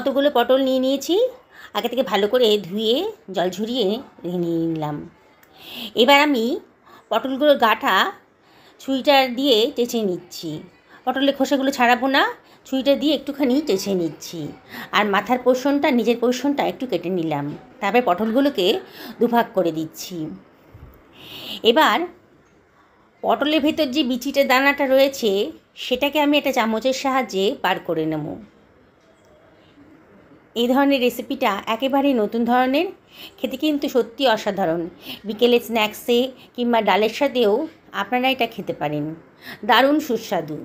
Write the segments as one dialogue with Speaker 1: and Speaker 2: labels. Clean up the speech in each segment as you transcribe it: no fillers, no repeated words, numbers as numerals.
Speaker 1: কতগুলো পটল নিয়ে নিয়েছি, আগে থেকে ভালো করে ধুয়ে জল ঝরিয়ে নিয়ে নিলাম। এবার আমি পটলগুলোর গাটা ছুরিটা দিয়ে চেঁচে নিচ্ছি। পটলের খোসাগুলো ছাড়াবো না, ছুরিটা দিয়ে একটুখানি চেঁচে নিচ্ছি। আর মাথার পোর্শনটা, নিজের পোর্শনটা একটু কেটে নিলাম। তারপরে পটলগুলোকে দুভাগ করে দিচ্ছি। এবার পটলের ভেতর যে বিচিটা দানাটা রয়েছে সেটাকে আমি একটা চামচের সাহায্যে বার করে নেব। এই ধরনের রেসিপিটা একেবারেই নতুন ধরনের, খেতে কিন্তু সত্যি অসাধারণ। বিকেলে স্ন্যাক্সে কিংবা ডালের সাথেও আপনারা এটা খেতে পারেন, দারুণ সুস্বাদু।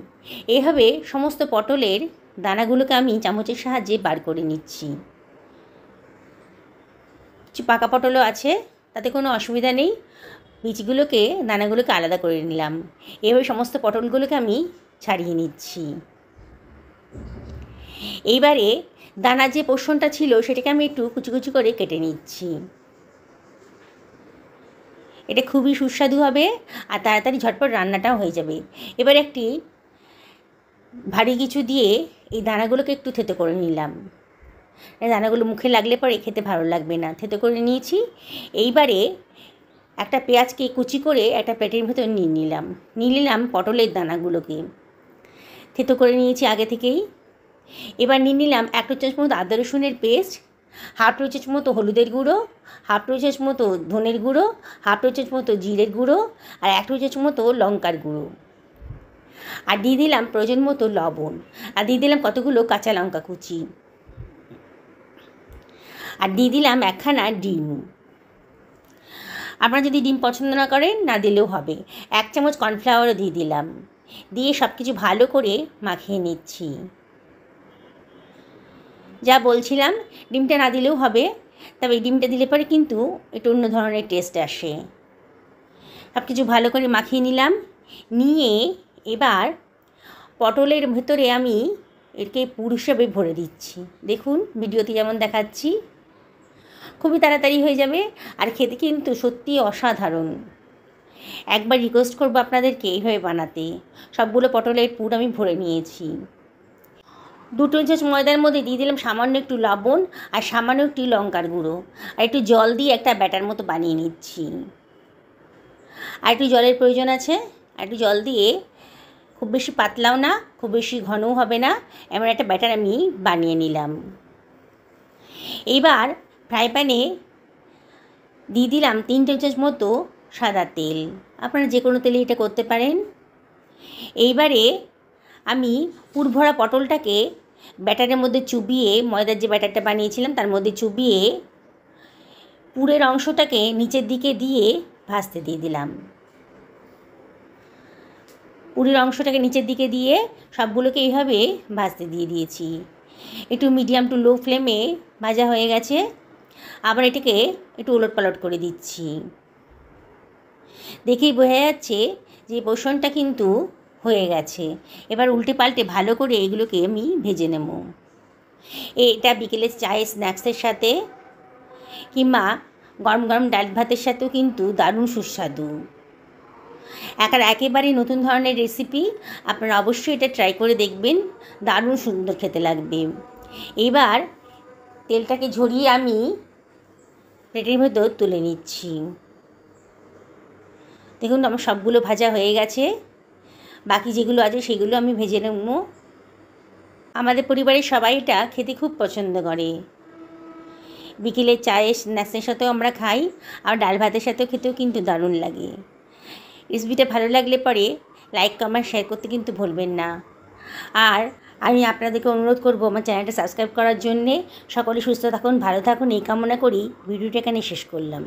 Speaker 1: এইভাবে সমস্ত পটলের দানাগুলোকে আমি চামচের সাহায্যে বার করে নিচ্ছি। কিছু পাকা পটলও আছে, তাতে কোনো অসুবিধা নেই। বীজগুলোকে, দানাগুলোকে আলাদা করে নিলাম। এভাবে সমস্ত পটলগুলোকে আমি ছাড়িয়ে নিচ্ছি। এইবারে দানার যে পোর্শনটা ছিল সেটাকে আমি একটু কুচি কুচি করে কেটে নিচ্ছি। এটা খুবই সুস্বাদু হবে আর তাড়াতাড়ি ঝটপট রান্নাটাও হয়ে যাবে। এবার একটি ভারী কিছু দিয়ে এই দানাগুলোকে একটু থেতো করে নিলাম। এই দানাগুলো মুখে লাগলে পরে খেতে ভালো লাগবে না, থেতো করে নিয়েছি। এইবারে একটা পেঁয়াজকে কুচি করে একটা প্লেটের ভেতর নিয়ে নিলাম পটলের দানাগুলোকে থেতো করে নিয়েছি আগে থেকেই। এবার নিয়ে নিলাম 1 টেবিল চামচ মতো আদা রসুনের পেস্ট, 1/2 টেবিল চামচ মতো হলুদের গুঁড়ো, 1/2 টেবিল চামচ মতো ধনের গুঁড়ো, 1/2 টেবিল চামচ মতো জিরের গুঁড়ো আর 1 টেবিল চামচ মতো লঙ্কার গুঁড়ো। আর দিয়ে দিলাম প্রয়োজন মতো লবণ, আর দিয়ে দিলাম কতগুলো কাঁচা লঙ্কা কুচি, আর দিয়ে দিলাম 1খানা ডিম। আপনারা যদি ডিম পছন্দ না করেন না দিলেও হবে। 1 চামচ কর্নফ্লাওয়ারও দিয়ে দিলাম। দিয়ে সব কিছু ভালো করে মাখিয়ে নিচ্ছি। যা বলছিলাম, ডিমটা না দিলেও হবে, তবে এই ডিমটা দিলে পরে কিন্তু একটু অন্য ধরনের টেস্ট আসে। সব কিছু ভালো করে মাখিয়ে নিলাম। নিয়ে এবার পটলের ভেতরে আমি একে পুর হিসেবে ভরে দিচ্ছি। দেখুন ভিডিওতে যেমন দেখাচ্ছি, খুবই তাড়াতাড়ি হয়ে যাবে আর খেতে কিন্তু সত্যি অসাধারণ। একবার রিকোয়েস্ট করবো আপনাদেরকে এইভাবে বানাতে। সবগুলো পটলের পুর আমি ভরে নিয়েছি। 2 টেবিল চামচ ময়দার মধ্যে দিয়ে দিলাম সামান্য একটু লবণ আর সামান্য একটু লঙ্কার গুঁড়ো, আর একটু জল দিয়ে একটা ব্যাটার মতো বানিয়ে নিচ্ছি। আর একটু জলের প্রয়োজন আছে, আর একটু জল দিয়ে, খুব বেশি পাতলাও না খুব বেশি ঘনও হবে না, এমন একটা ব্যাটার আমি বানিয়ে নিলাম। এইবার ফ্রাই প্যানে দিয়ে দিলাম 3 টেবিল চামচ মতো সাদা তেল। আপনারা যে কোনো তেলে এটা করতে পারেন। এইবারে আমি পুর ভরা পটলটাকে ব্যাটারের মধ্যে চুবিয়ে, ময়দার যে ব্যাটারটা বানিয়েছিলাম তার মধ্যে চুবিয়ে পুরের অংশটাকে নিচের দিকে দিয়ে ভাজতে দিয়ে দিলাম। পুরের অংশটাকে নিচের দিকে দিয়ে সবগুলোকে এইভাবে ভাজতে দিয়ে দিয়েছি। একটু মিডিয়াম টু লো ফ্লেমে ভাজা হয়ে গেছে। আবার এটাকে একটু ওলটপালট করে দিচ্ছি। দেখেই বোঝা যাচ্ছে যে পোর্শনটা কিন্তু হয়ে গেছে। এবার উল্টে পাল্টে ভালো করে এগুলোকে আমি ভেজে নেব। এটা বিকেলে চায়ে স্ন্যাক্সের সাথে কিংবা গরম গরম ডাল ভাতের সাথেও কিন্তু দারুণ সুস্বাদু। একেবারেই নতুন ধরনের রেসিপি, আপনারা অবশ্যই এটা ট্রাই করে দেখবেন, দারুণ সুন্দর খেতে লাগবে। এবার তেলটাকে ঝরিয়ে আমি প্লেটের ভেতর তুলে নিচ্ছি। দেখুন আমার সবগুলো ভাজা হয়ে গেছে, বাকি যেগুলো আছে সেগুলো আমি ভেজে নেব। আমাদের পরিবারের সবাই এটা খেতে খুব পছন্দ করে। বিকেলে চায়ে স্ন্যাক্সের সাথেও আমরা খাই, আর ডাল ভাতের সাথেও খেতেও কিন্তু দারুণ লাগে। রেসিপিটা ভালো লাগলে পরে লাইক কমেন্ট শেয়ার করতে কিন্তু ভুলবেন না। আর আমি আপনাদেরকে অনুরোধ করব আমার চ্যানেলটা সাবস্ক্রাইব করার জন্যে। সকলে সুস্থ থাকুন, ভালো থাকুন এই কামনা করি ভিডিওটা এখানে শেষ করলাম।